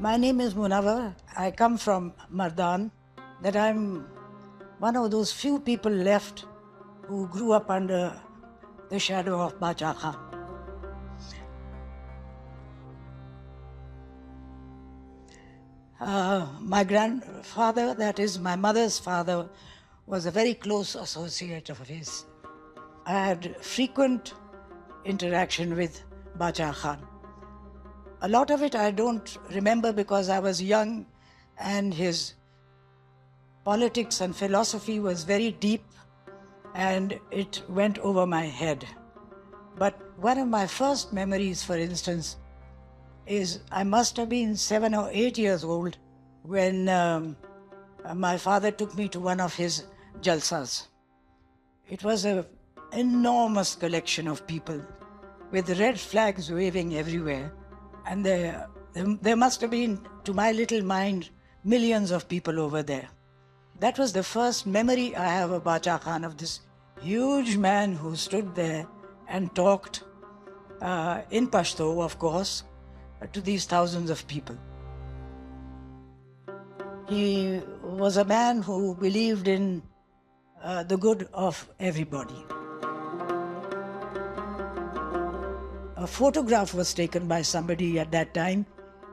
My name is Munawar. I come from Mardan, that I'm one of those few people left who grew up under the shadow of Bacha Khan. My grandfather, that is my mother's father, was a very close associate of his. I had frequent interaction with Bacha Khan. A lot of it I don't remember because I was young and his politics and philosophy was very deep and it went over my head. But one of my first memories, for instance, is I must have been 7 or 8 years old when my father took me to one of his jalsas. It was an enormous collection of people with red flags waving everywhere. And there must have been, to my little mind, millions of people over there. That was the first memory I have of Bacha Khan, of this huge man who stood there and talked in Pashto, of course, to these thousands of people. He was a man who believed in the good of everybody. A photograph was taken by somebody at that time.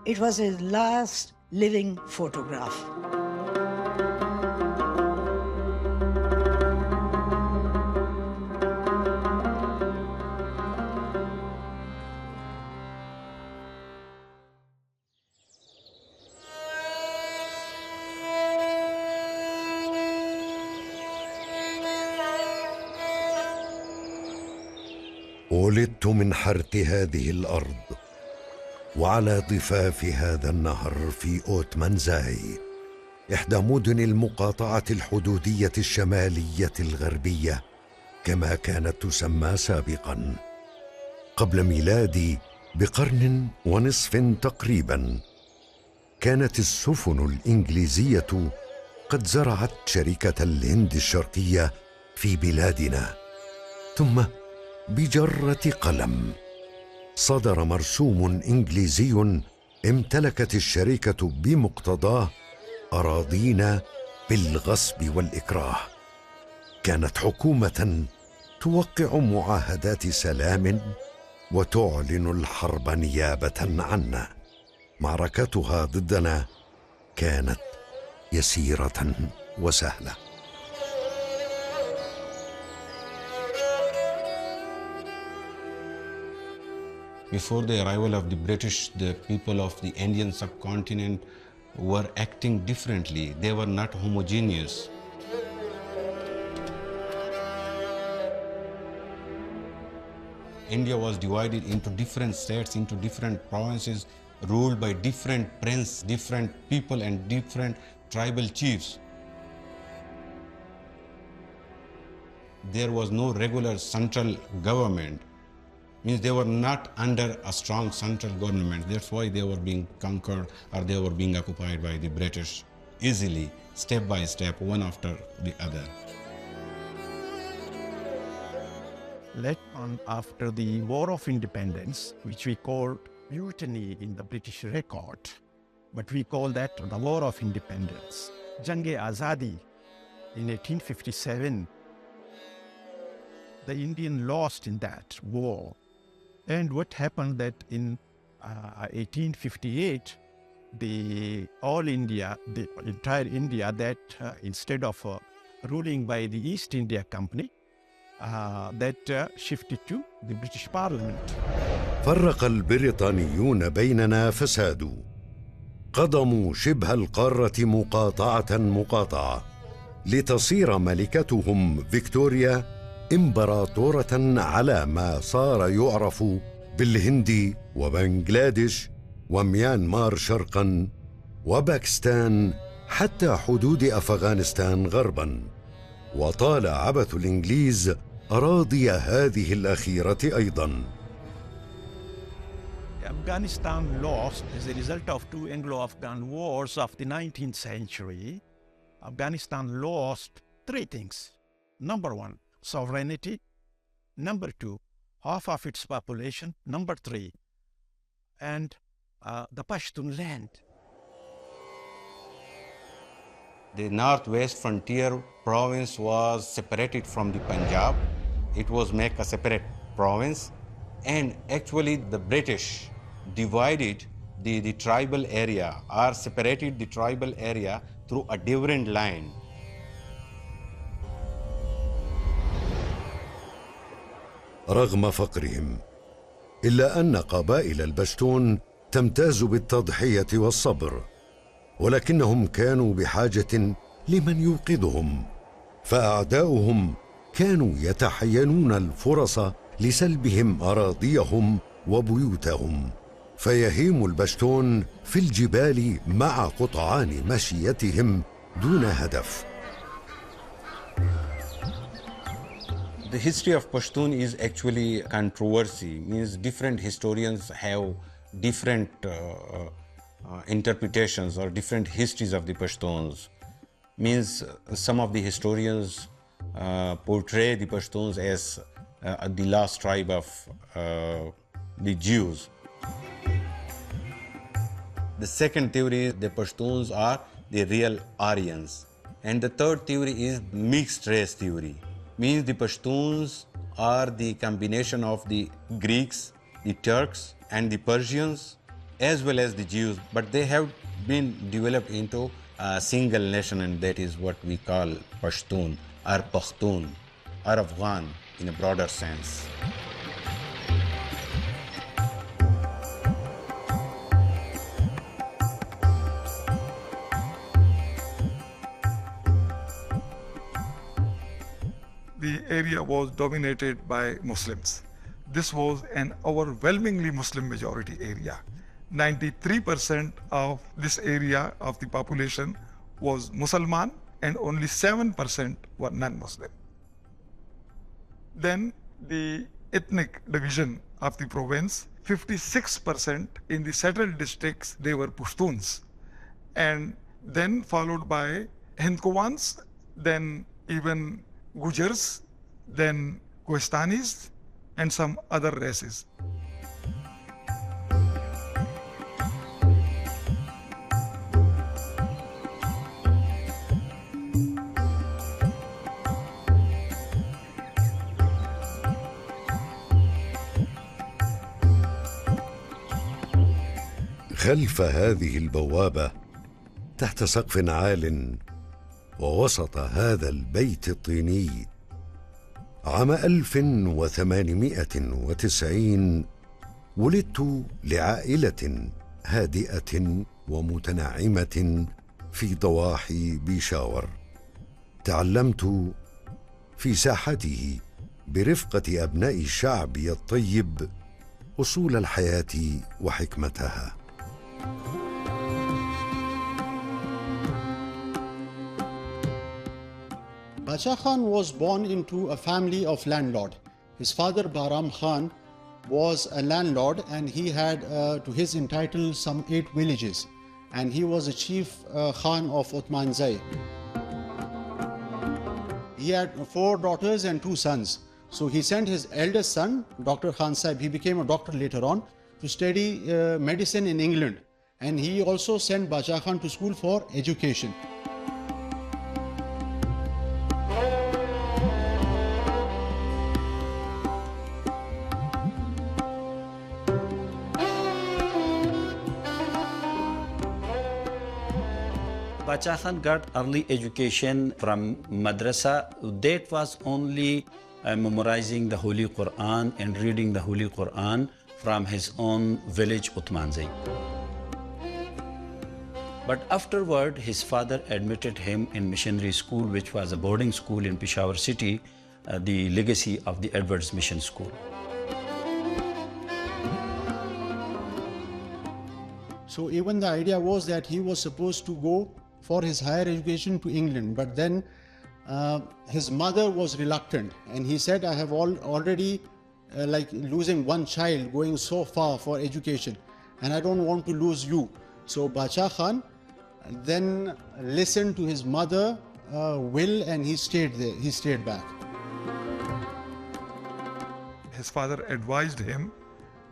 It was his last living photograph. ولدت من حرث هذه الأرض وعلى ضفاف هذا النهر في أوتمانزاي، إحدى مدن المقاطعة الحدودية الشمالية الغربية كما كانت تسمى سابقا. قبل ميلادي بقرن ونصف تقريبا كانت السفن الإنجليزية قد زرعت شركة الهند الشرقية في بلادنا، ثم بجرة قلم صدر مرسوم إنجليزي امتلكت الشركة بمقتضاه أراضينا بالغصب والإكراه. كانت حكومة توقع معاهدات سلام وتعلن الحرب نيابة عنا. معركتها ضدنا كانت يسيرة وسهلة. Before the arrival of the British, the people of the Indian subcontinent were acting differently. They were not homogeneous. India was divided into different states, into different provinces, ruled by different princes, different people and different tribal chiefs. There was no regular central government. Means they were not under a strong central government. That's why they were being conquered or they were being occupied by the British easily, step by step, one after the other. Later on, after the War of Independence, which we called mutiny in the British record, but we call that the War of Independence. Jang-e-Azadi in 1857, the Indian lost in that war. And what happened that in 1858, the entire India, that instead of ruling by the East India Company, that shifted to the British Parliament. فرق البريطانيون بيننا فسادوا، قضموا شبه القارة مقاطعة لتصير ملكتهم فيكتوريا إمبراطورة على ما صار يعرف بالهندي وبنغلاديش وميانمار شرقا وباكستان حتى حدود أفغانستان غربا. وطال عبث الإنجليز أراضي هذه الأخيرة أيضا. Afghanistan lost as a result of two Anglo-Afghan wars of the 19th century. Afghanistan lost three things. Number one, sovereignty. Number two, half of its population. Number three, and the Pashtun land. The northwest frontier province was separated from the Punjab. It was made a separate province, and actually the British divided the tribal area or separated the tribal area through a different line. رغم فقرهم إلا أن قبائل البشتون تمتاز بالتضحية والصبر، ولكنهم كانوا بحاجة لمن يوقظهم، فأعداؤهم كانوا يتحينون الفرص لسلبهم أراضيهم وبيوتهم، فيهيم البشتون في الجبال مع قطعان مشيتهم دون هدف. The history of Pashtun is actually controversy, means different historians have different interpretations or different histories of the Pashtuns. Means some of the historians portray the Pashtuns as the last tribe of the Jews. The second theory is the Pashtuns are the real Aryans. And the third theory is mixed race theory. Means the Pashtuns are the combination of the Greeks, the Turks, and the Persians, as well as the Jews, but they have been developed into a single nation, and that is what we call Pashtun or Pakhtun or Afghan in a broader sense. The area was dominated by Muslims. This was an overwhelmingly Muslim majority area. 93% of this area of the population was Musliman and only 7% were non-Muslim. Then the ethnic division of the province, 56% in the settled districts, they were Pashtuns. And then followed by Hindkowans, then even Gujars, then Kohistanis, and some other races. خلف هذه البوابة تحت سقف عال ووسط هذا البيت الطيني عام 1890 ولدت لعائلة هادئة ومتنعمة في ضواحي بيشاور. تعلمت في ساحته برفقة أبناء شعبي الطيب أصول الحياة وحكمتها. Bashar Khan was born into a family of landlord. His father Bahram Khan was a landlord, and he had to his entitle some 8 villages, and he was a chief Khan of Uthmanzai. He had 4 daughters and 2 sons. So he sent his eldest son, Dr. Khan Sahib, he became a doctor later on, to study medicine in England. And he also sent Bashar Khan to school for education. Bashar Khan got early education from madrasa. That was only memorizing the Holy Quran and reading the Holy Quran from his own village Uthmanzai. But afterward, his father admitted him in missionary school, which was a boarding school in Peshawar city, the legacy of the Edwards Mission School. So even the idea was that he was supposed to go for his higher education to England, but then his mother was reluctant, and he said, I have already like losing one child going so far for education, and I don't want to lose you. So Bashar Khan then listened to his mother will, and he stayed there, he stayed back. His father advised him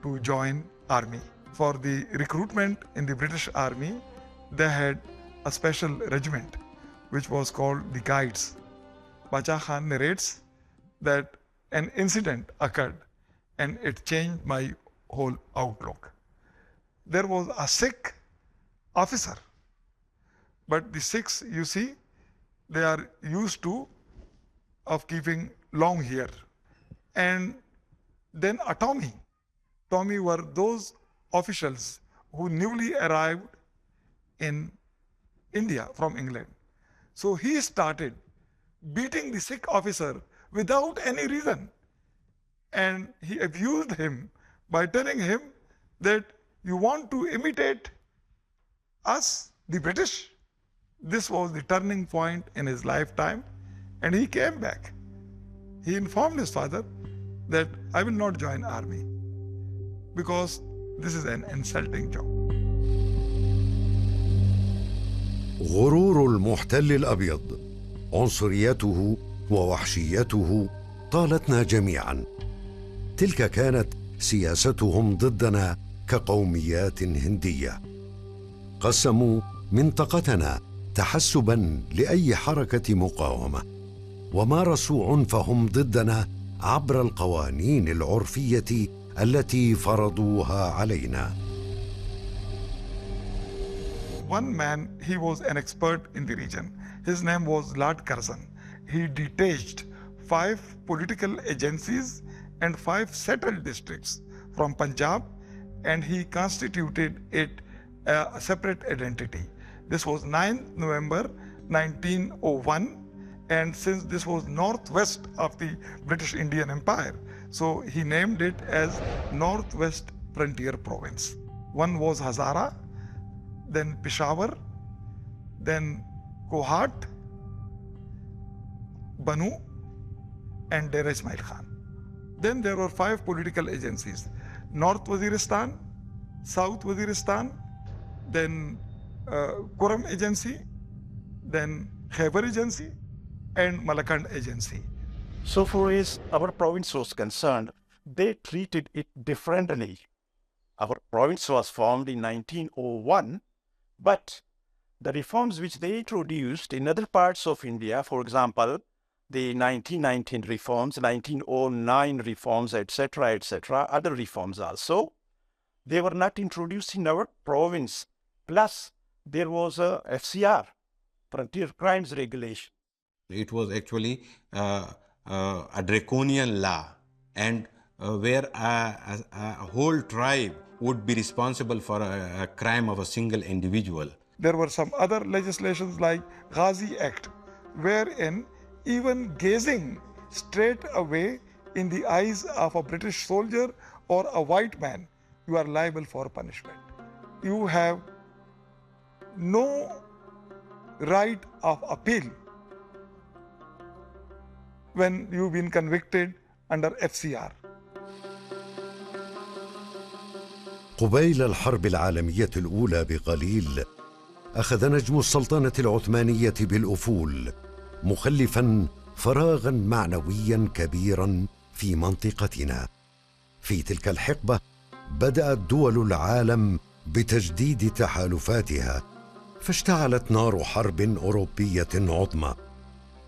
to join army. For the recruitment in the British Army, they had a special regiment which was called The Guides. Bachar Khan narrates that an incident occurred and it changed my whole outlook. There was a Sikh officer, but the Sikhs, you see, they are used to of keeping long hair. And then a Tommy were those officials who newly arrived in India from England. So he started beating the Sikh officer without any reason. And he abused him by telling him that you want to imitate us, the British. This was the turning point in his lifetime, and he came back. He informed his father that I will not join army because this is an insulting job. غرور المحتل الأبيض، عنصريته ووحشيته طالتنا جميعا. تلك كانت سياستهم ضدنا كقوميات هندية. قسموا منطقتنا تحسبا لأي حركة مقاومة، ومارسوا عنفهم ضدنا عبر القوانين العرفية التي فرضوها علينا. One man, he was an expert in the region. His name was Lord Curzon. He detached 5 political agencies and 5 settled districts from Punjab, and he constituted it a separate identity. This was 9th November 1901, and since this was northwest of the British Indian Empire, so he named it as Northwest Frontier Province. One was Hazara, then Peshawar, then Kohat, Banu, and Dera Ismail Khan. Then there were 5 political agencies: North Waziristan, South Waziristan, then Kuram Agency, then Khyber Agency, and Malakand Agency. So far as our province was concerned, they treated it differently. Our province was formed in 1901, but the reforms which they introduced in other parts of India, for example, the 1919 reforms, 1909 reforms, etc., other reforms also, they were not introduced in our province. Plus, there was a FCR, Frontier Crimes Regulation. It was actually a draconian law, and where a whole tribe would be responsible for a crime of a single individual. There were some other legislations like Ghazi Act, wherein even gazing straight away in the eyes of a British soldier or a white man, you are liable for punishment. You have no right of appeal when you've been convicted under FCR. قبيل الحرب العالمية الأولى بقليل، أخذ نجم السلطنة العثمانية بالأفول، مخلفاً فراغاً معنوياً كبيراً في منطقتنا. في تلك الحقبة بدأت دول العالم بتجديد تحالفاتها، فاشتعلت نار حرب أوروبية عظمى.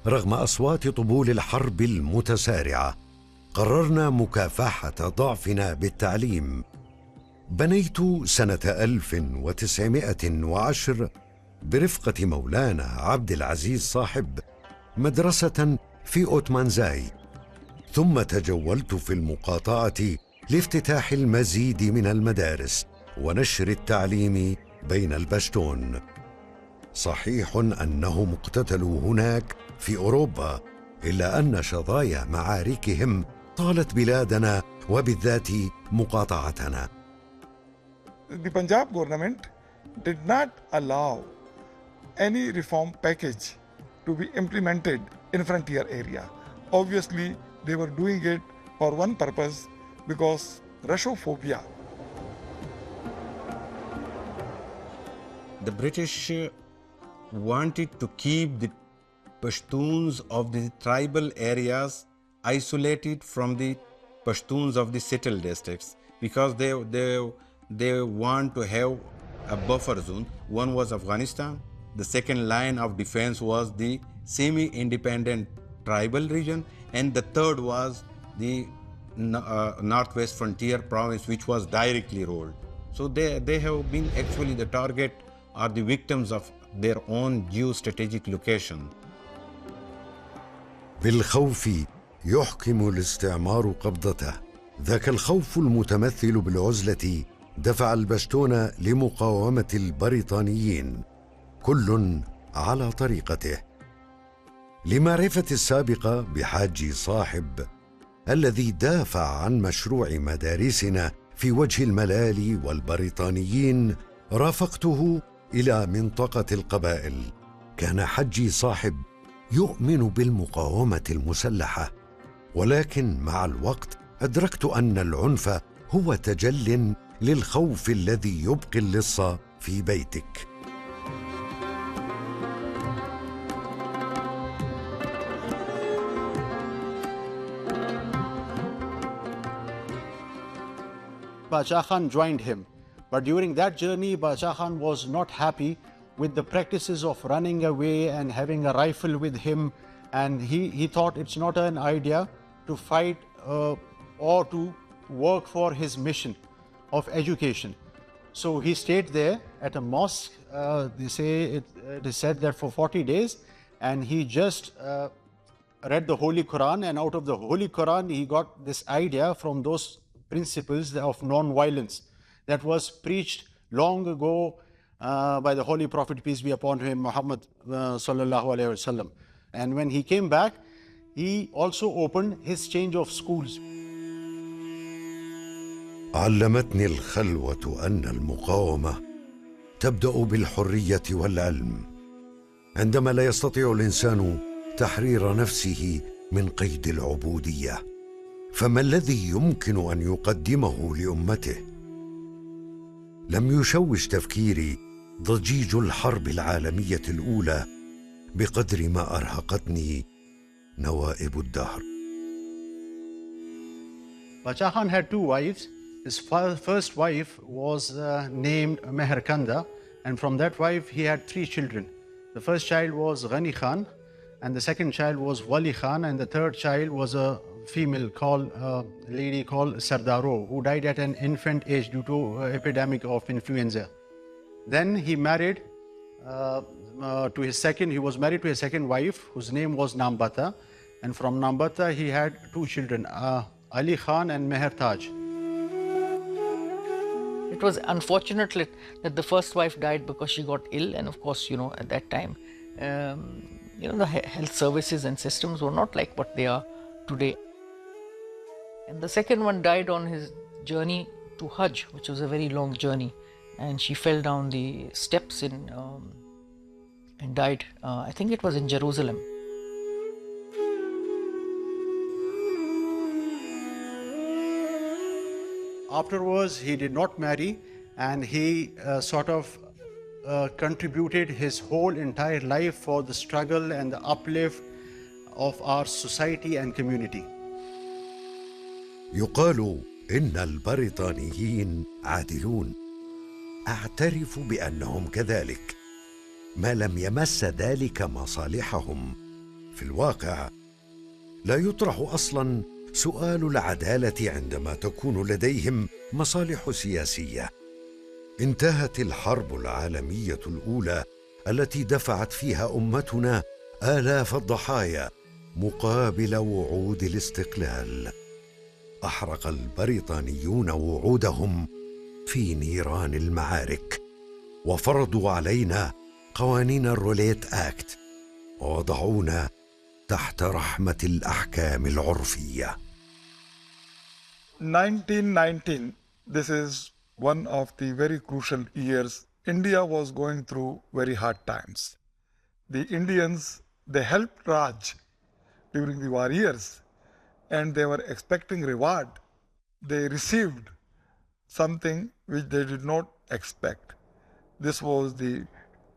رغم أصوات طبول الحرب المتسارعة، قررنا مكافحة ضعفنا بالتعليم. بنيت سنة 1910 برفقة مولانا عبد العزيز صاحب مدرسة في أوتمانزاي، ثم تجولت في المقاطعة لافتتاح المزيد من المدارس ونشر التعليم بين البشتون. صحيح أنهم اقتتلوا هناك في أوروبا، إلا أن شظايا معاركهم طالت بلادنا وبالذات مقاطعتنا. The Punjab government did not allow any reform package to be implemented in frontier area. Obviously, they were doing it for one purpose, because Russophobia. The British wanted to keep the Pashtuns of the tribal areas isolated from the Pashtuns of the settled districts, because they want to have a buffer zone. One was Afghanistan, The second line of defense was the semi-independent tribal region, and the third was the northwest frontier province, which was directly ruled. So they have been actually the target or the victims of their own geostrategic location. بالخوف يحكم الاستعمار قبضته. ذاك الخوف المتمثل بالعزلة دفع البشتون لمقاومة البريطانيين، كل على طريقته. لمعرفة السابقة بحاج صاحب الذي دافع عن مشروع مدارسنا في وجه الملال والبريطانيين، رافقته إلى منطقة القبائل. كان حجي صاحب يؤمن بالمقاومة المسلحة، ولكن مع الوقت أدركت أن العنف هو تجل للخوف الذي يبقي اللص في بيتك. Bashar Khan joined him. But during that journey, Bashar Khan was not happy with the practices of running away and having a rifle with him. And he thought it's not an idea to fight or to work for his mission of education. So he stayed there at a mosque. They say it is said that for 40 days, and he just read the Holy Quran, and out of the Holy Quran he got this idea from those principles of non-violence that was preached long ago by the Holy Prophet, peace be upon him, Muhammad sallallahu alaihi wasallam. And when he came back, he also opened his change of schools. علمتني الخلوة أن المقاومة تبدأ بالحرية والعلم. عندما لا يستطيع الإنسان تحرير نفسه من قيد العبودية، فما الذي يمكن أن يقدمه لأمته؟ لم يشوش تفكيري ضجيج الحرب العالمية الأولى بقدر ما أرهقتني نوائب الدهر. Bashar Khan had two wives. His first wife was named Meherkanda, and from that wife he had three children. The first child was Ghani Khan, and the second child was Wali Khan, and the third child was a female lady called Sardaro, who died at an infant age due to epidemic of influenza. Then he married he was married to his second wife, whose name was Nambata, and from Nambata he had two children, Ali Khan and Meher Taj. It was unfortunate that the first wife died because she got ill, and of course, at that time, the health services and systems were not like what they are today. And the second one died on his journey to Hajj, which was a very long journey, and she fell down the steps and died. I think it was in Jerusalem. Afterwards, he did not marry, and he contributed his whole entire life for the struggle and the uplift of our society and community. يقال إن البريطانيين عادلون. أعترف بأنهم كذلك، ما لم يمس ذلك مصالحهم. في الواقع لا يطرح أصلاً سؤال العدالة عندما تكون لديهم مصالح سياسية. انتهت الحرب العالمية الأولى التي دفعت فيها أمتنا آلاف الضحايا مقابل وعود الاستقلال. أحرق البريطانيون وعودهم في نيران المعارك، وفرضوا علينا قوانين الروليت أكت، ووضعونا تحت رحمة الأحكام العرفية. 1919, this is one of the very crucial years. India was going through very hard times. The Indians, they helped Raj during the war years, and they were expecting reward. They received something which they did not expect. This was the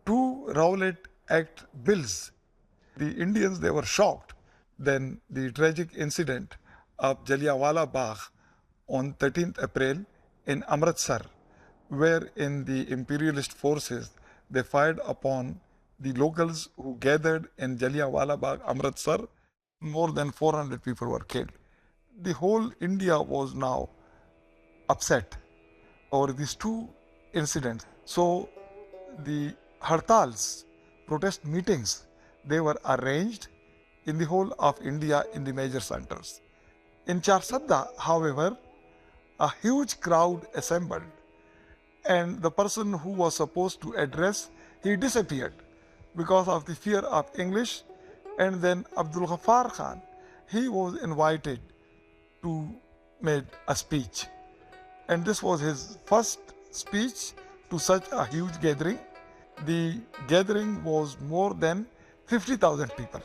two Rowlatt Act bills. The Indians, they were shocked. Then the tragic incident of Jallianwala Bagh on 13th April in Amritsar, wherein the imperialist forces, they fired upon the locals who gathered in Jallianwala Bagh, Amritsar, more than 400 people were killed. The whole India was now upset over these two incidents. So the hartals, protest meetings, they were arranged in the whole of India in the major centers. In Charsadda, however, a huge crowd assembled, and the person who was supposed to address, he disappeared because of the fear of English. And then Abdul Ghafar Khan, he was invited to make a speech. And this was his first speech to such a huge gathering. The gathering was more than 50,000 people.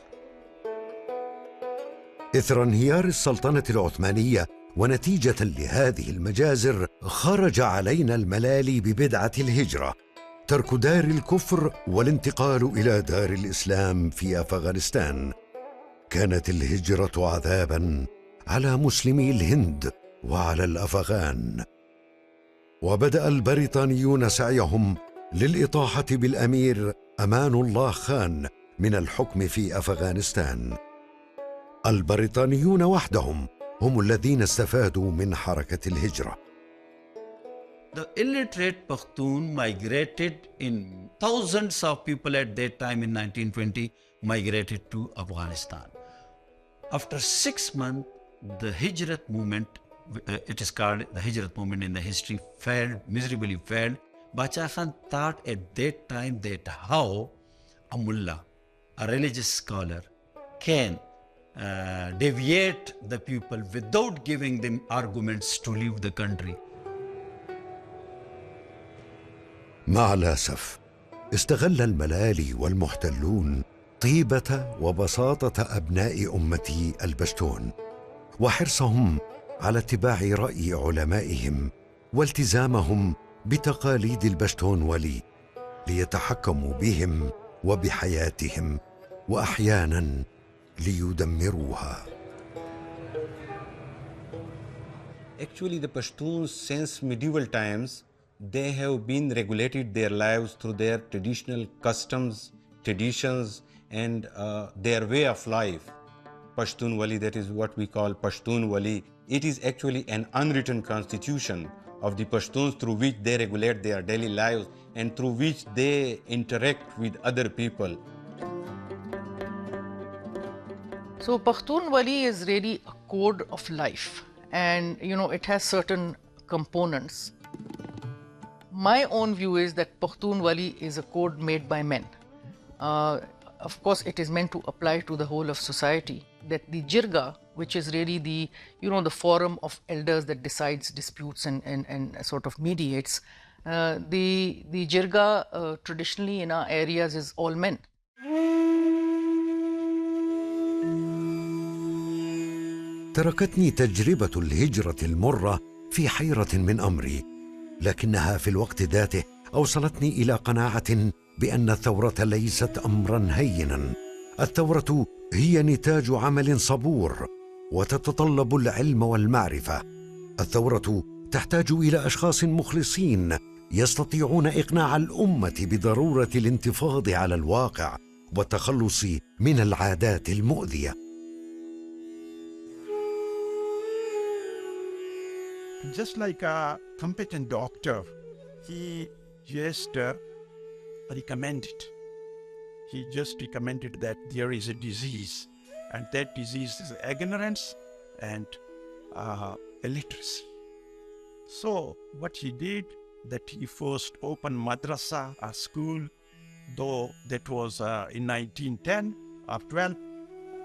إثر انهيار السلطنة العثمانية ونتيجة لهذه المجازر خرج علينا الملالي ببدعة الهجرة، ترك دار الكفر والانتقال إلى دار الإسلام في أفغانستان. كانت الهجرة عذاباً على مسلمي الهند وعلى الأفغان. وبدأ البريطانيون سعيهم للإطاحة بالأمير أمان الله خان من الحكم في أفغانستان. البريطانيون وحدهم هم الذين استفادوا من حركة الهجرة. The illiterate Pashtun migrated in thousands of people at that time in 1920 migrated to Afghanistan. After 6 months, the Hijrat movement, it is called the Hijrat movement in the history, failed, miserably failed. Bashar Khan thought at that time that how a mullah, a religious scholar, can deviate the people without giving them arguments to leave the country. مع الأسف استغل الملالي والمحتلون طيبة وبساطة أبناء أمة البشتون وحرصهم على اتباع رأي علمائهم والتزامهم بتقاليد البشتون ولي ليتحكموا بهم وبحياتهم وأحياناً ليدمروها. Actually, the Pashtuns since medieval times, they have been regulated their lives through their traditional customs, traditions, and their way of life. Pashtun Wali, that is what we call Pashtun Wali. It is actually an unwritten constitution of the Pashtuns through which they regulate their daily lives and through which they interact with other people. So Pashtun Wali is really a code of life, and it has certain components. My own view is that Pashtun Wali is a code made by men. Of course, it is meant to apply to the whole of society. That the jirga, which is really the the forum of elders that decides disputes and sort of mediates, the jirga traditionally in our areas is all men. تركتني تجربة الهجرة المرة في حيرة من أمري، لكنها في الوقت ذاته أوصلتني إلى قناعة بأن الثورة ليست أمراً هيناً. الثورة هي نتاج عمل صبور وتتطلب العلم والمعرفة. الثورة تحتاج إلى أشخاص مخلصين يستطيعون إقناع الأمة بضرورة الانتفاض على الواقع والتخلص من العادات المؤذية. Just like a competent doctor, he just recommended. He just recommended that there is a disease, and that disease is ignorance and illiteracy. So what he did, that he first opened madrasa, a school, though that was in 1910 or 12,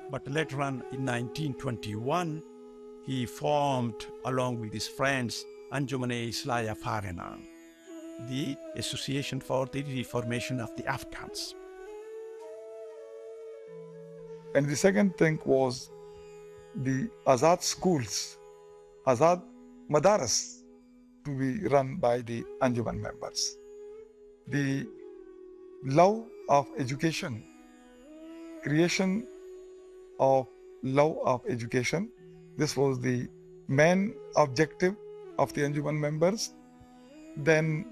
but later on in 1921, he formed, along with his friends, Anjuman-e-Islaya Farina, the Association for the Reformation of the Afghans. And the second thing was the Azad schools, Azad Madaras, to be run by the Anjuman members. The love of education, creation of love of education, this was the main objective of the Anjuman members. Then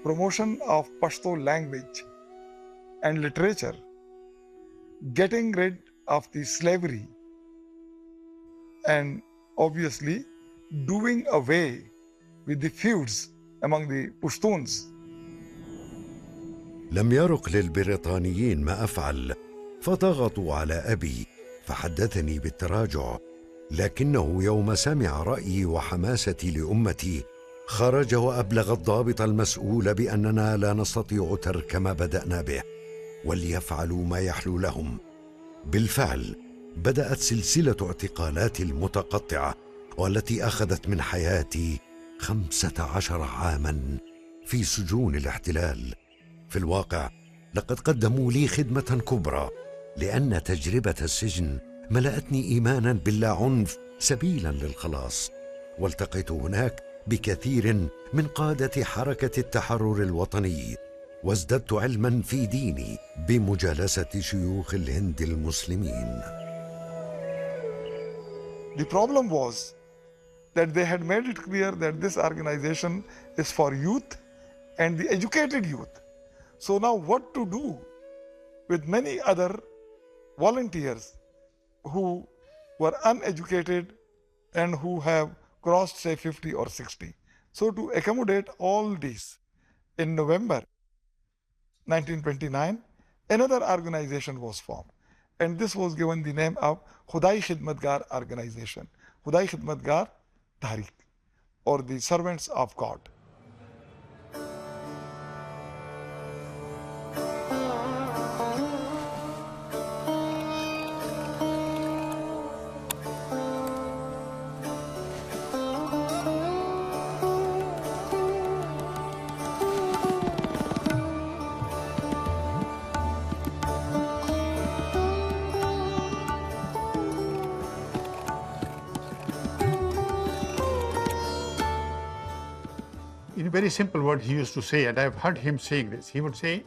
promotion of Pashto language and literature, getting rid of the slavery, and obviously doing away with the feuds among the Pashtuns. لم يرق للبريطانيين ما أفعل، فضغطوا على أبي فحدثني بالتراجع، لكنه يوم سمع رأيي وحماستي لأمتي خرج وأبلغ الضابط المسؤول بأننا لا نستطيع ترك ما بدأنا به، وليفعلوا ما يحلو لهم. بالفعل بدأت سلسلة اعتقالات المتقطعة، والتي أخذت من حياتي 15 عاماً في سجون الاحتلال. في الواقع لقد قدموا لي خدمة كبرى، لأن تجربة السجن ملأتني إيماناً باللاعنف سبيلاً للخلاص. والتقيت هناك بكثير من قادة حركة التحرر الوطني، وازددت علماً في ديني بمجالسة شيوخ الهند المسلمين. The problem was that they had made it clear that this organization is for youth and the educated youth. So now what to do with many other volunteers who were uneducated and who have crossed, say, 50 or 60. So to accommodate all these, in November 1929, another organization was formed. And this was given the name of Khudai Khidmatgar Organization, Khudai Khidmatgar Tahrik, or the Servants of God. In very simple words, he used to say, and I've heard him saying this, he would say,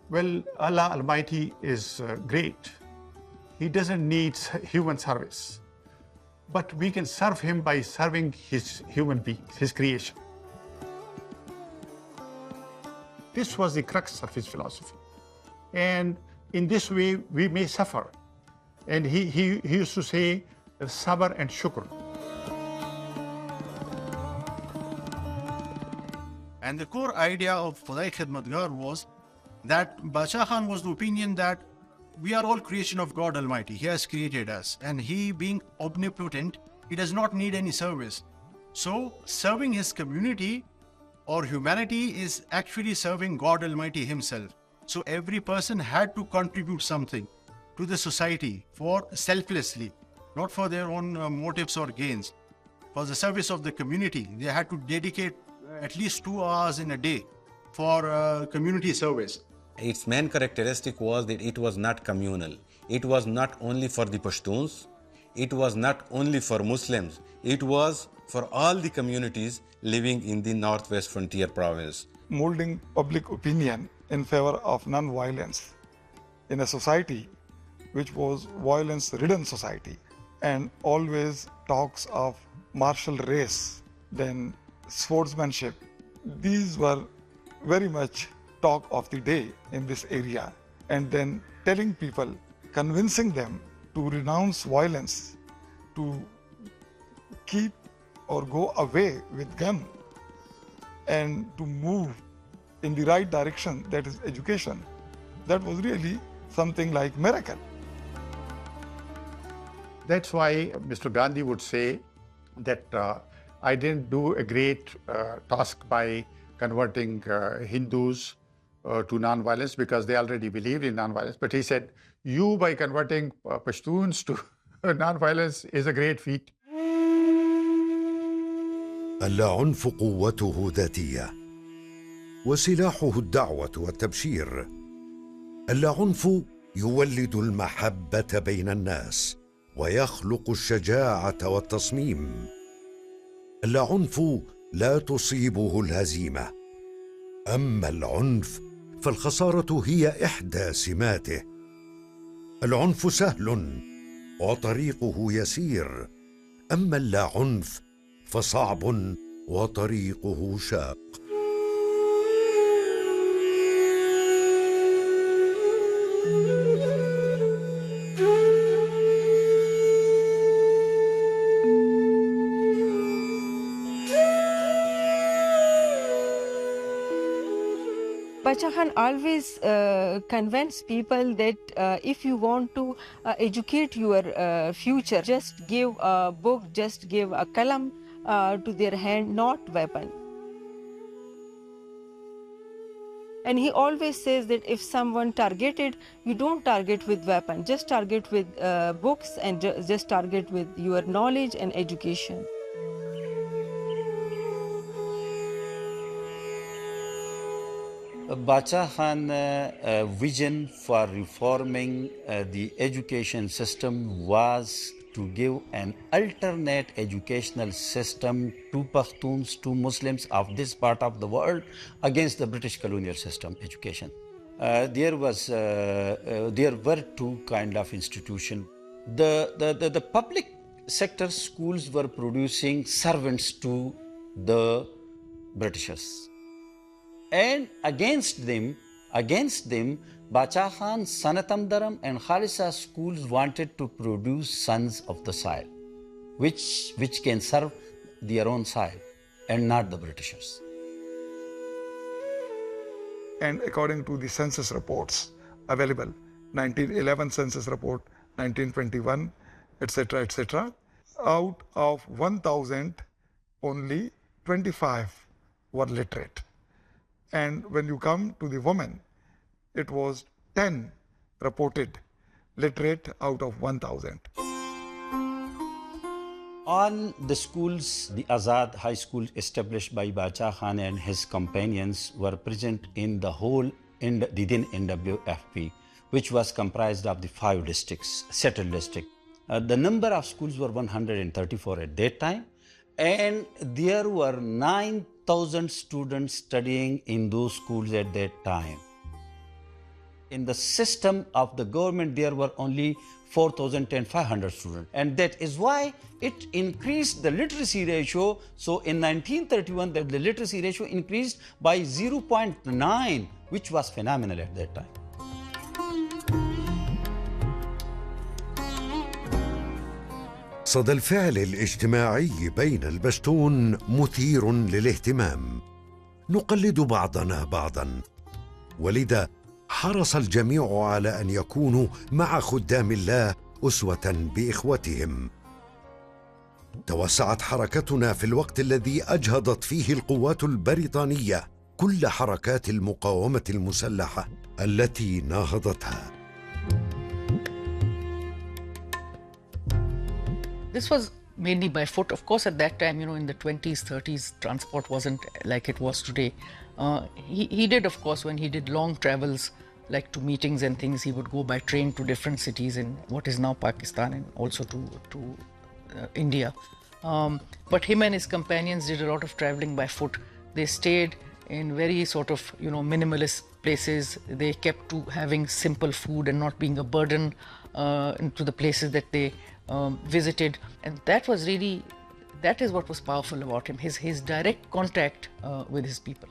well, Allah Almighty is great. He doesn't need human service. But we can serve him by serving his human beings, his creation. This was the crux of his philosophy. And in this way, we may suffer. And he used to say, sabr and shukr. And the core idea of Khudai Khidmatgar was that Bashar Khan was the opinion that we are all creation of God Almighty. He has created us. And he being omnipotent, he does not need any service. So serving his community or humanity is actually serving God Almighty himself. So every person had to contribute something to the society for selflessly, not for their own motives or gains. For the service of the community, they had to dedicate at least 2 hours in a day for community service. Its main characteristic was that it was not communal. It was not only for the Pashtuns. It was not only for Muslims. It was for all the communities living in the Northwest Frontier Province. Molding public opinion in favor of non-violence in a society which was violence-ridden society, and always talks of martial race, then sportsmanship. These were very much talk of the day in this area. And then telling people, convincing them to renounce violence, to keep or go away with gun, and to move in the right direction, that is education. That was really something like miracle. That's why Mr. Gandhi would say that I didn't do a great task by converting Hindus to non-violence because they already believed in non-violence. But he said, you by converting Pashtuns to non-violence is a great feat. العنف قوته ذاتية وسلاحه الدعوة والتبشير. العنف يولد المحبة بين الناس ويخلق الشجاعة والتصميم. العنف لا تصيبه الهزيمة، أما العنف فالخسارة هي إحدى سماته. العنف سهل وطريقه يسير، أما اللاعنف فصعب وطريقه شاق. Bacha Khan always convinced people that if you want to educate your future, just give a book, just give a kalam to their hand, not weapon. And he always says that if someone targeted, you don't target with weapon, just target with books and just target with your knowledge and education. Bacha Khan's vision for reforming the education system was to give an alternate educational system to Pashtuns, to Muslims of this part of the world against the British colonial system education. There were two kind of institutions. The public sector schools were producing servants to the Britishers. And against them, Bacha Khan, Sanatam Dharam and Khalisa schools wanted to produce sons of the soil, which can serve their own soil and not the Britishers. And according to the census reports available, 1911 census report, 1921, etc., etc., out of 1,000, only 25 were literate. And when you come to the women, it was 10 reported literate out of 1,000. On the schools, the Azad High School established by Bacha Khan and his companions were present in the whole within NWFP, which was comprised of the 5 districts, settled districts. The number of schools were 134 at that time, and there were 9,000 students studying in those schools at that time. In the system of the government, there were only 4,500 students. And that is why it increased the literacy ratio. So in 1931, the literacy ratio increased by 0.9, which was phenomenal at that time. صدى الفعل الاجتماعي بين البشتون مثير للاهتمام. نقلد بعضنا بعضا، ولذا حرص الجميع على أن يكونوا مع خدام الله أسوة بإخوتهم. توسعت حركتنا في الوقت الذي أجهضت فيه القوات البريطانية كل حركات المقاومة المسلحة التي ناهضتها. This was mainly by foot. Of course, at that time, in the 20s, 30s, transport wasn't like it was today. He did, of course, when he did long travels, like to meetings and things, he would go by train to different cities in what is now Pakistan and also to India. But him and his companions did a lot of traveling by foot. They stayed in very sort of, minimalist places. They kept to having simple food and not being a burden to the places that they visited. And that is what was powerful about him, his direct contact with his people.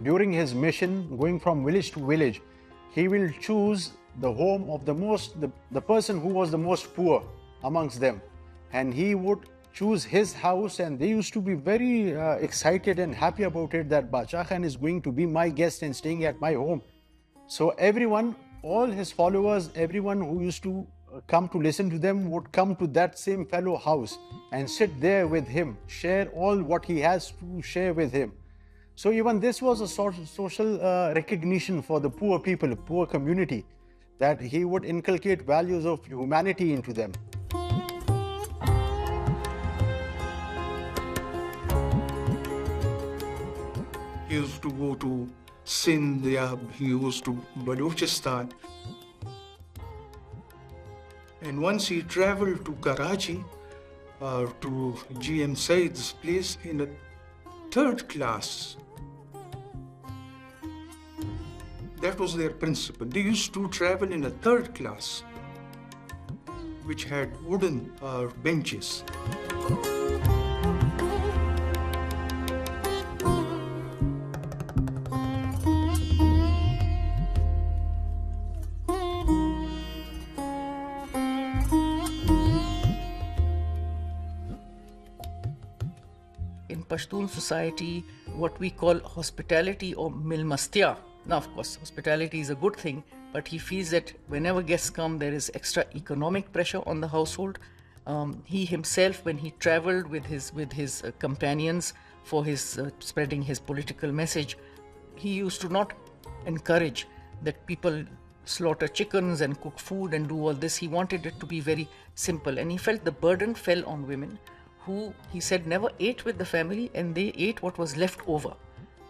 During his mission, going from village to village, he will choose the home of the person who was the most poor amongst them. And he would choose his house, and they used to be very excited and happy about it, that Bacha Khan is going to be my guest and staying at my home. So everyone, all his followers, everyone who used to come to listen to them would come to that same fellow house and sit there with him, share all what he has to share with him. So even this was a sort of social recognition for the poor people, poor community, that he would inculcate values of humanity into them. He used to go to Sindh, he used to Balochistan. And once he traveled to Karachi, to GM Said's place in a 3rd class. That was their principle. They used to travel in a 3rd class, which had wooden benches. Pashtun society what we call hospitality or milmastia. Now, of course, hospitality is a good thing, but he feels that whenever guests come, there is extra economic pressure on the household. He himself, when he traveled with his companions for his spreading his political message, he used to not encourage that people slaughter chickens and cook food and do all this. He wanted it to be very simple, and he felt the burden fell on women who, he said, never ate with the family, and they ate what was left over.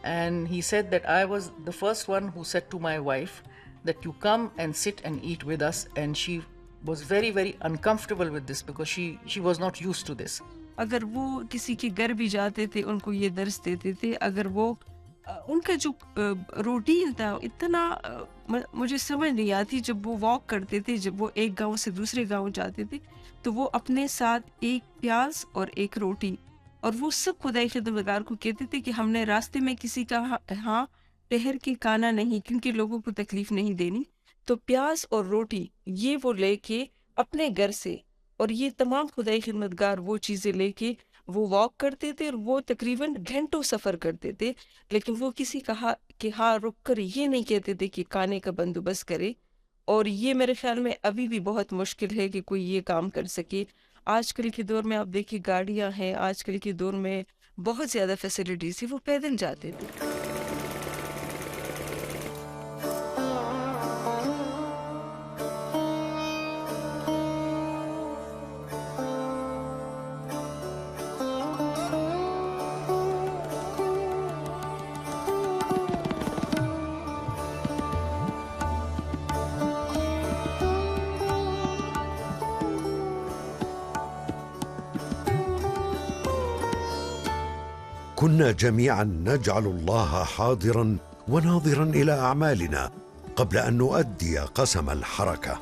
And he said that I was the first one who said to my wife that you come and sit and eat with us, and she was very, very uncomfortable with this because she was not used to this. अगर वो किसी के घर भी जाते थे उनको ये दर्स देते थे, अगर वो उनका जो रूटीन था इतना मुझे समझ नहीं आती। जब वो वॉक करते थे, जब वो एक गांव से दूसरे गांव जाते थे, तो वो अपने साथ एक प्याज और एक रोटी, और वो सब खुदाई खिदमतगार को कहते थे कि हमने रास्ते में किसी का हाँ ठहर के खाना नहीं, क्योंकि लोगों को तकलीफ नहीं देनी, तो प्याज और रोटी ये वो लेके अपने घर से, और ये तमाम खुदाई खिदमतगार वो चीज़ें लेके वो वॉक करते थे, और वो तकरीबन घंटों सफ़र करते थे, लेकिन वो किसी कहा कि हाँ रुक कर ये नहीं कहते थे कि खाने का बंदोबस्त करे। और ये मेरे ख्याल में अभी भी बहुत मुश्किल है कि कोई ये काम कर सके। आजकल के दौर में आप देखिए गाड़ियाँ हैं, आजकल के दौर में बहुत ज़्यादा फैसिलिटीज़ है, वो पैदल जाते थे। كنا جميعا نجعل الله حاضرا وناظرا إلى أعمالنا قبل أن نؤدي قسم الحركة.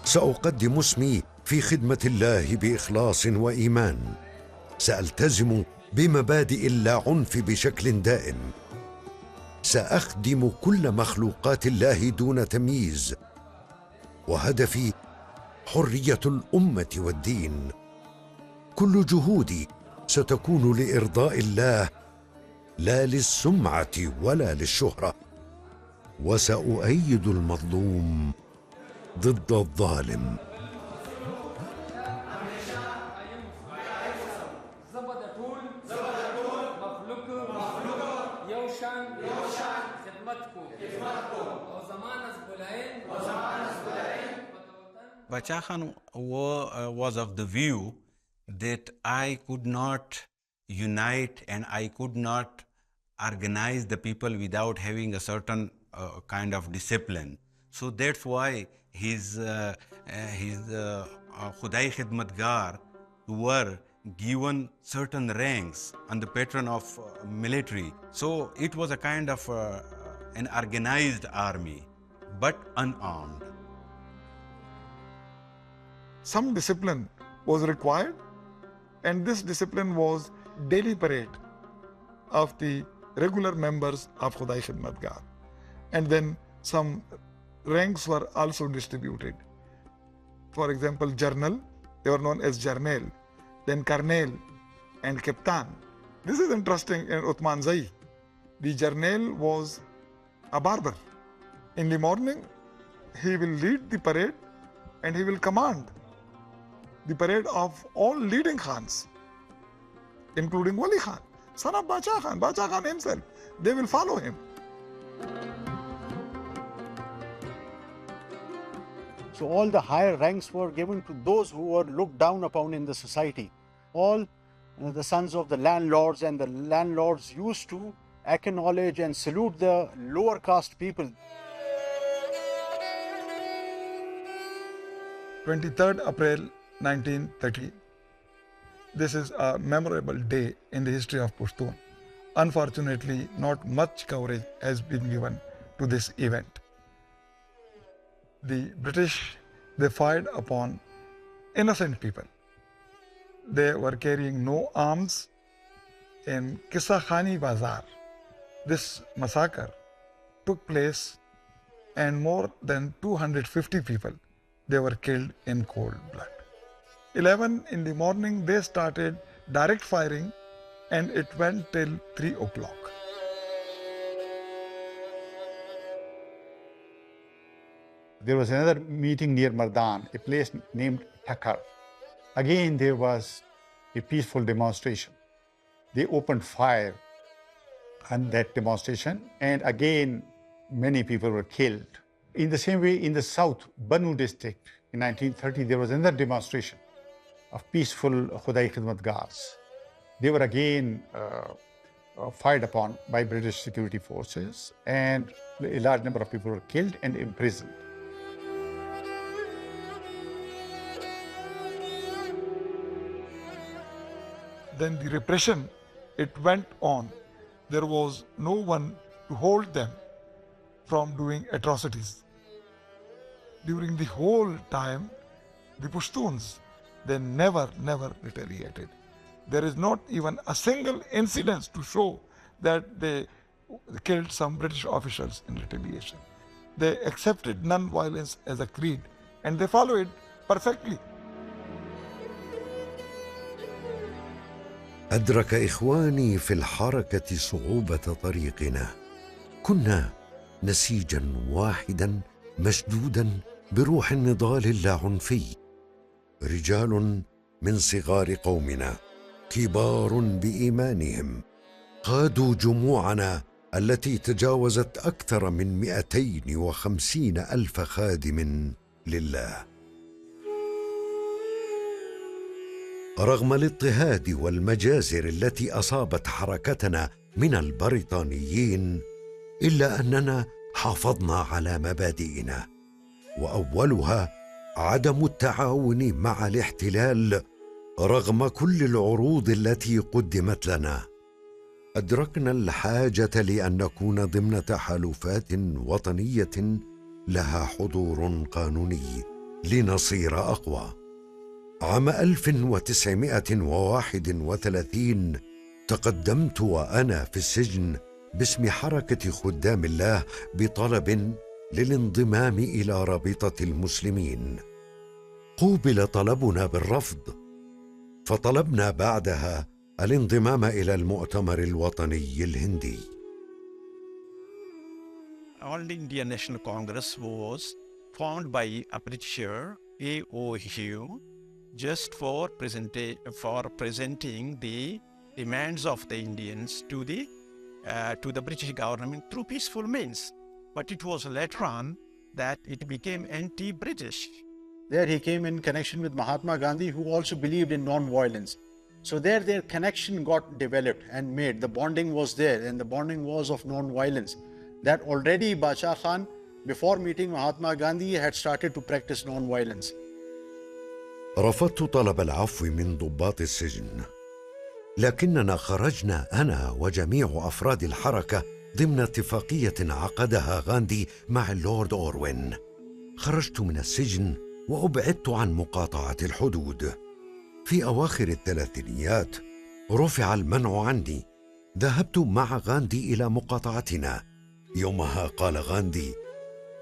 سأقدم اسمي في خدمة الله بإخلاص وإيمان. سألتزم بمبادئ اللاعنف بشكل دائم. سأخدم كل مخلوقات الله دون تمييز، وهدفي حرية الأمة والدين. كل جهودي ستكون لإرضاء الله، لا للسمعة ولا للشهرة، وسأؤيد المظلوم ضد الظالم. Bacha Khan was of the view that I could not unite and I could not organize the people without having a certain kind of discipline. So that's why his Khudai Khidmatgar were given certain ranks on the pattern of military. So it was a kind of an organized army, but unarmed. Some discipline was required, and this discipline was daily parade of the regular members of Khudai Khidmatgar. And then some ranks were also distributed. For example, Journal, they were known as Jarnail, then Colonel and Captain. This is interesting in Uthman Zai. The Jarnail was a barber. In the morning, he will lead the parade and he will command the parade of all leading Khans, including Wali Khan, son of Bacha Khan himself. They will follow him. So all the higher ranks were given to those who were looked down upon in the society. All the sons of the landlords, and the landlords used to acknowledge and salute the lower caste people. 23rd April 1930. This is a memorable day in the history of Pashtun. Unfortunately, not much coverage has been given to this event. The British, they fired upon innocent people. They were carrying no arms in Kissa Khani Bazar. This massacre took place and more than 250 people, they were killed in cold blood. 11 in the morning, they started direct firing, and it went till 3 o'clock. There was another meeting near Mardan, a place named Thakar. Again, there was a peaceful demonstration. They opened fire on that demonstration, and again, many people were killed. In the same way, in the south, Banu district, in 1930, there was another demonstration of peaceful Khudai Khidmatgars. They were again fired upon by British security forces, and a large number of people were killed and imprisoned. Then the repression, it went on. There was no one to hold them from doing atrocities. During the whole time, the Pashtuns, they never retaliated. There is not even a single incident to show that they killed some British officials in retaliation. They accepted non-violence as a creed, and they follow it perfectly. أدرك إخواني في الحركة صعوبة طريقنا. كنا نسيجا واحدا مشدودا بروح النضال اللاعنفي، رجال من صغار قومنا كبار بإيمانهم قادوا جموعنا التي تجاوزت أكثر من 250,000 خادم لله. رغم الاضطهاد والمجازر التي أصابت حركتنا من البريطانيين، إلا أننا حافظنا على مبادئنا، وأولها عدم التعاون مع الاحتلال رغم كل العروض التي قدمت لنا. أدركنا الحاجة لأن نكون ضمن تحالفات وطنية لها حضور قانوني لنصير أقوى. عام 1931 تقدمت وأنا في السجن باسم حركة خدام الله بطلب للانضمام إلى رابطة المسلمين. قوبل طلبنا بالرفض، فطلبنا بعدها الانضمام إلى المؤتمر الوطني الهندي. All India National Congress was formed by a Britisher, AOU, just for presenting the demands of the Indians to the British government through peaceful means. But it was later on that it became anti-British. There he came in connection with Mahatma Gandhi, who also believed in non-violence. So their connection got developed and made. The bonding was there, and the bonding was of non-violence. That already Bashar Khan, before meeting Mahatma Gandhi, had started to practice non-violence. رفضت طلب العفو من ضباط السجن، لكننا خرجنا أنا وجميع أفراد الحركة ضمن اتفاقية عقدها غاندي مع اللورد أوروين. خرجت من السجن وأبعدت عن مقاطعة الحدود. في أواخر الثلاثينيات رفع المنع عني. ذهبت مع غاندي إلى مقاطعتنا. يومها قال غاندي: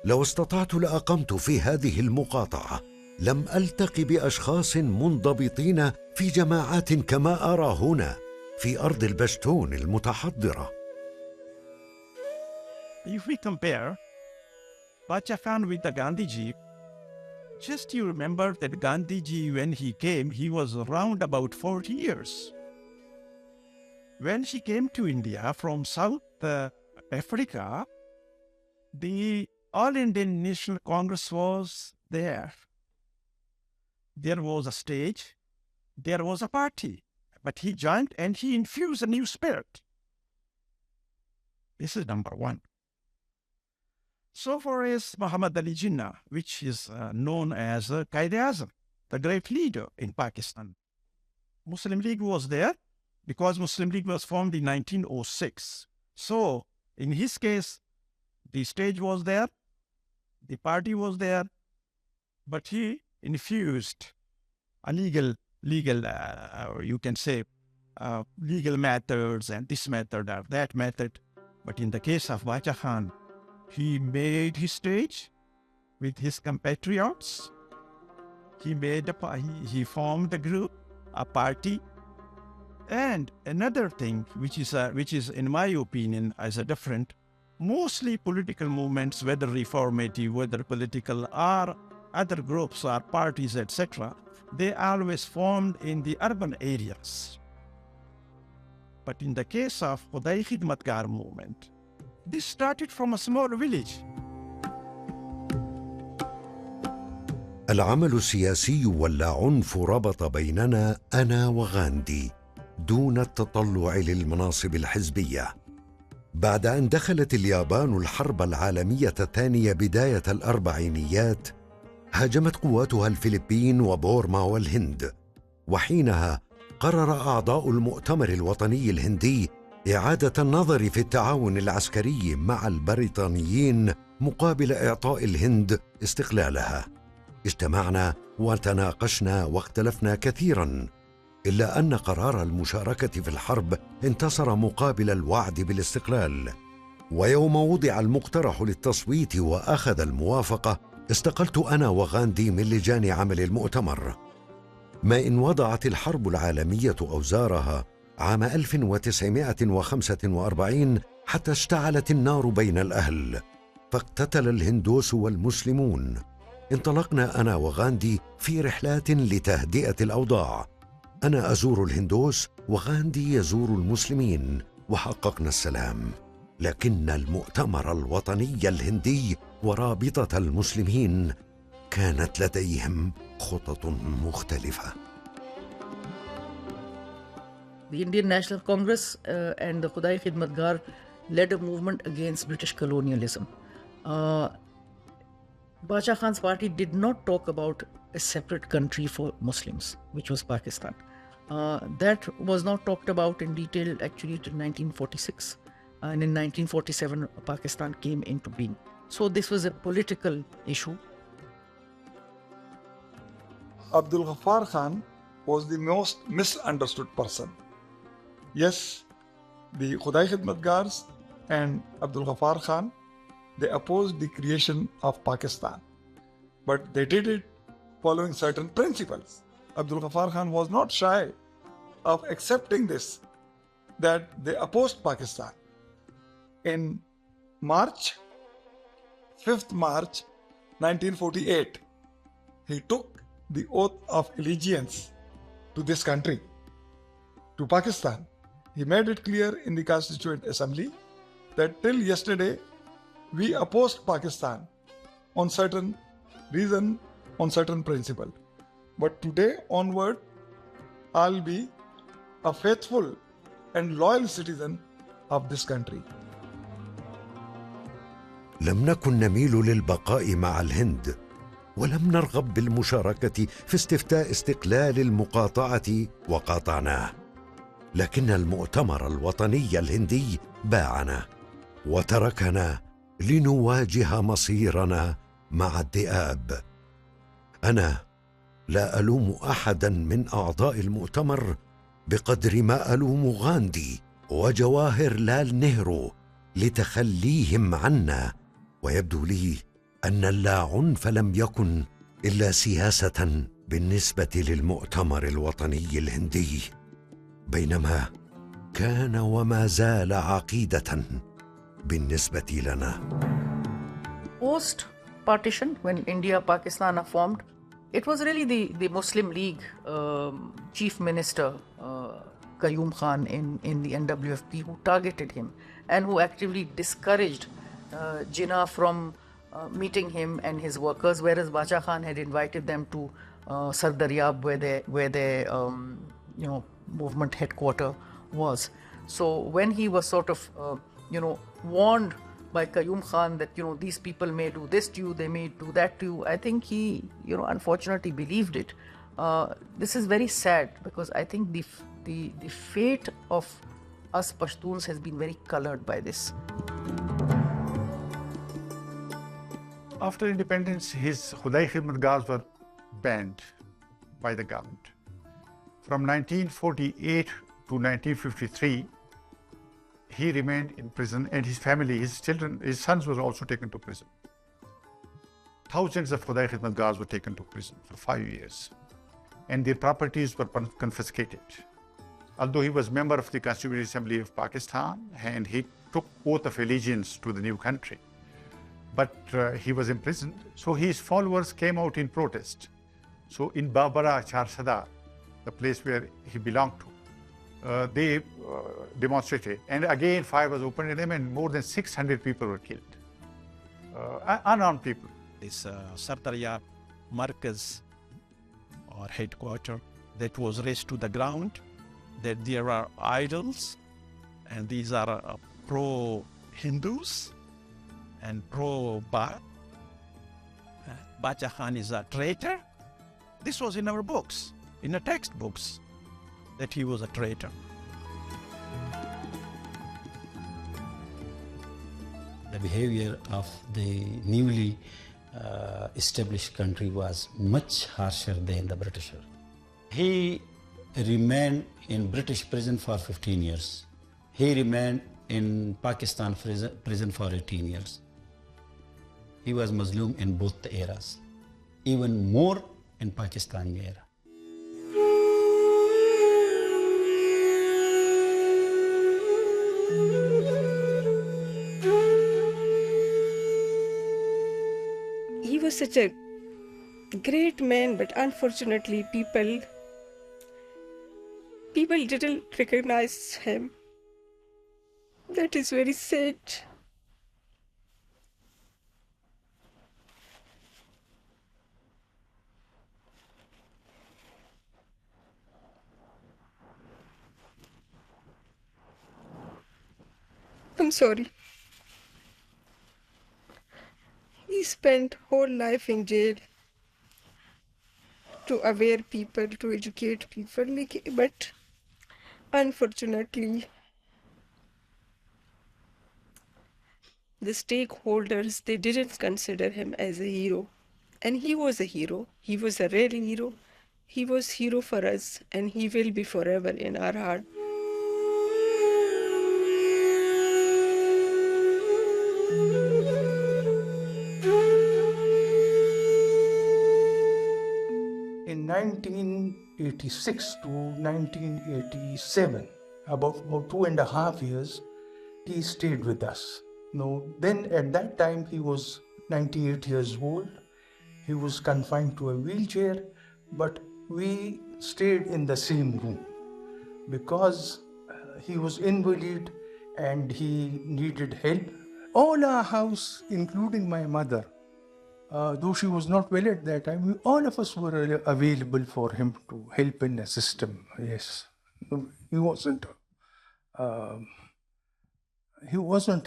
لو استطعت لأقمت في هذه المقاطعة. لم ألتقي بأشخاص منضبطين في جماعات كما أرى هنا في أرض البشتون المتحضرة. If we compare Bashar Khan with the Gandhiji, just you remember that Gandhiji, when he came, he was around about 40 years. When he came to India from South Africa, the All Indian National Congress was there. There was a stage, there was a party, but he joined and he infused a new spirit. This is number one. So far as Muhammad Ali Jinnah, which is known as Quaid-e-Azam, the great leader in Pakistan. Muslim League was there because Muslim League was formed in 1906. So in his case, the stage was there, the party was there, but he infused a legal you can say legal methods and this method or that method. But in the case of Bashar Khan, he made his stage with his compatriots. He formed a group, a party, And another thing, which is in my opinion, as a different, mostly political movements, whether reformative, whether political, or other groups or parties, etc., they always formed in the urban areas. But in the case of Khuday Khidmatgar movement, this started from a small village. العمل السياسي ولا عنف ربط بيننا أنا وغاندي دون التطلع للمناصب الحزبية. بعد أن دخلت اليابان الحرب العالمية الثانية بداية الأربعينيات، هاجمت قواتها الفلبين وبورما والهند، وحينها قرر أعضاء المؤتمر الوطني الهندي إعادة النظر في التعاون العسكري مع البريطانيين مقابل إعطاء الهند استقلالها. اجتمعنا وتناقشنا واختلفنا كثيراً، إلا أن قرار المشاركة في الحرب انتصر مقابل الوعد بالاستقلال. ويوم وضع المقترح للتصويت وأخذ الموافقة، استقلت أنا وغاندي من لجان عمل المؤتمر. ما إن وضعت الحرب العالمية أوزارها عام 1945 حتى اشتعلت النار بين الأهل، فاقتتل الهندوس والمسلمون. انطلقنا أنا وغاندي في رحلات لتهدئة الأوضاع، أنا أزور الهندوس وغاندي يزور المسلمين، وحققنا السلام. لكن المؤتمر الوطني الهندي ورابطة المسلمين كانت لديهم خطط مختلفة. The Indian National Congress and the Khuday Khidmatgar led a movement against British colonialism. Bashar Khan's party did not talk about a separate country for Muslims, which was Pakistan. That was not talked about in detail actually till 1946. And in 1947, Pakistan came into being. So this was a political issue. Abdul Ghafar Khan was the most misunderstood person. Yes, the Khuday Khidmatgars and Abdul Ghafar Khan, they opposed the creation of Pakistan, but they did it following certain principles. Abdul Ghafar Khan was not shy of accepting this, that they opposed Pakistan. In March, 5th March 1948, he took the oath of allegiance to this country, to Pakistan. He made it clear in the Constituent Assembly that till yesterday we opposed Pakistan on certain reason, on certain principle. But today onward, I'll be a faithful and loyal citizen of this country. لم نكن نميل للبقاء مع الهند، ولم نرغب بالمشاركة في استفتاء استقلال المقاطعة وقاطعناه، لكن المؤتمر الوطني الهندي باعنا وتركنا لنواجه مصيرنا مع الذئاب. أنا لا ألوم أحدا من أعضاء المؤتمر بقدر ما ألوم غاندي وجواهر لال نهرو لتخليهم عنا. ويبدو لي أن اللاعنف لم يكن إلا سياسة بالنسبة للمؤتمر الوطني الهندي، بينما كان وما زال عقيدة بالنسبة لنا. Post partition, when India Pakistan are formed, it was really the Muslim League chief minister Qayyum Khan in the NWFP who targeted him and who actively discouraged Jinnah from meeting him and his workers, whereas Bashar Khan had invited them to Sardaryab, where their movement headquarter was. So when he was sort of warned by Qayyum Khan that these people may do this to you, they may do that to you, I think he unfortunately believed it. This is very sad because I think the fate of us Pashtuns has been very colored by this. After independence, his Khuday Khidmatgars were banned by the government. From 1948 to 1953, he remained in prison, and his family, his children, his sons were also taken to prison. Thousands of Khuday Khidmatgars were taken to prison for 5 years, and their properties were confiscated. although he was member of the Constituent Assembly of Pakistan and he took oath of allegiance to the new country. But he was imprisoned, so his followers came out in protest. So in Babara Charsada, the place where he belonged to, they demonstrated. And again, fire was opened at them and more than 600 people were killed. Unarmed people. This Sardaria Markaz or headquarters that was razed to the ground, that there are idols, and these are pro-Hindus and pro-Baath. Bachar Khan is a traitor. This was in our books, in the textbooks, that he was a traitor. The behavior of the newly established country was much harsher than the Britisher. He remained in British prison for 15 years. He remained in Pakistan prison for 18 years. He was Muslim in both the eras, even more in Pakistani era. He was such a great man, but unfortunately people didn't recognize him. That is very sad. I'm sorry. He spent whole life in jail to aware people, to educate people, but unfortunately the stakeholders, they didn't consider him as a hero. And he was a hero. He was a real hero. He was hero for us, and he will be forever in our heart. In 1986 to 1987, about 2.5 years, he stayed with us. Then at that time he was 98 years old. He was confined to a wheelchair, but we stayed in the same room because he was invalid and he needed help. All our house, including my mother, though she was not well at that time, all of us were available for him to help and assist him. Yes, he wasn't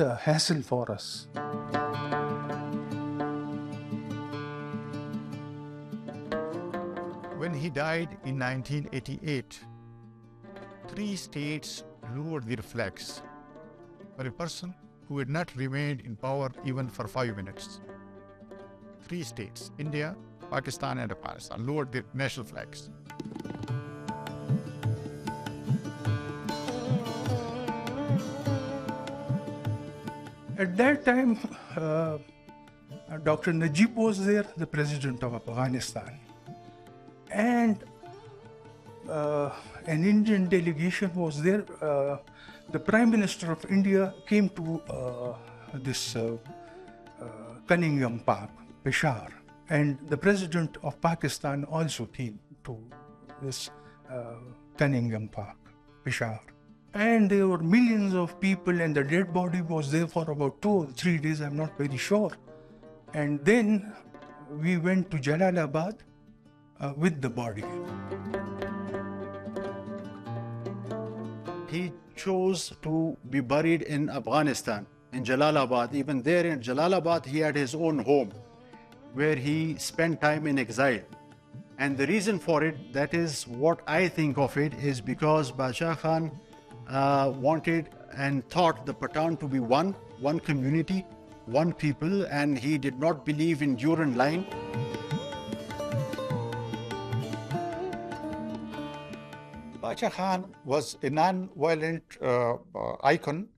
a hassle for us. When he died in 1988, 3 states lowered their flags for a person who had not remained in power even for 5 minutes. 3 states, India, Pakistan and Afghanistan, lowered their national flags. At that time, Dr. Najib was there, the president of Afghanistan. And an Indian delegation was there. The Prime Minister of India came to this Cunningham Park, Peshawar, and the President of Pakistan also came to this Cunningham Park, Peshawar. And there were millions of people, and the dead body was there for about 2 or 3 days, I'm not very sure. And then we went to Jalalabad with the body. He chose to be buried in Afghanistan, in Jalalabad. Even there in Jalalabad, he had his own home where he spent time in exile. And the reason for it, that is what I think of it, is because Bashar Khan wanted and thought the Pathan to be one community, one people, and he did not believe in Durand line. Bashar Khan was a non-violent icon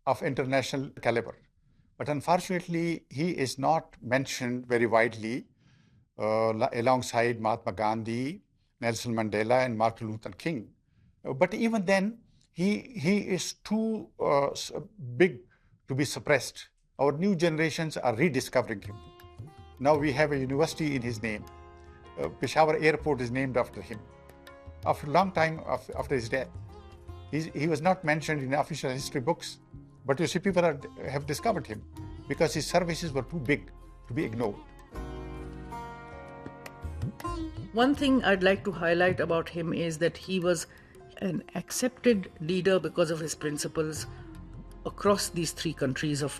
of international caliber. But unfortunately, he is not mentioned very widely alongside Mahatma Gandhi, Nelson Mandela, and Martin Luther King. But even then, he is too big to be suppressed. Our new generations are rediscovering him. Now we have a university in his name. Peshawar Airport is named after him. After a long time after his death, he was not mentioned in official history books. But you see, people have discovered him because his services were too big to be ignored. One thing I'd like to highlight about him is that he was an accepted leader because of his principles across these three countries of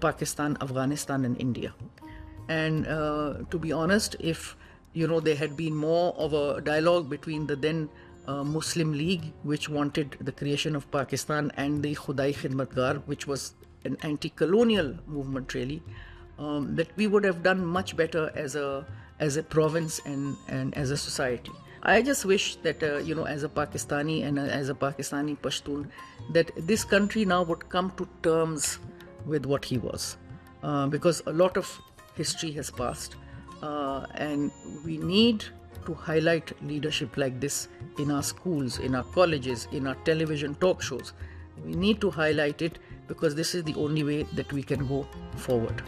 Pakistan, Afghanistan and India. And to be honest, if there had been more of a dialogue between the then Muslim League, which wanted the creation of Pakistan, and the Khudai Khidmatgar, which was an anti-colonial movement really, that we would have done much better as a province and as a society. I just wish that, as a Pakistani and as a Pakistani Pashtun, that this country now would come to terms with what he was. Because a lot of history has passed. And we need to highlight leadership like this in our schools, in our colleges, in our television talk shows. We need to highlight it because this is the only way that we can go forward.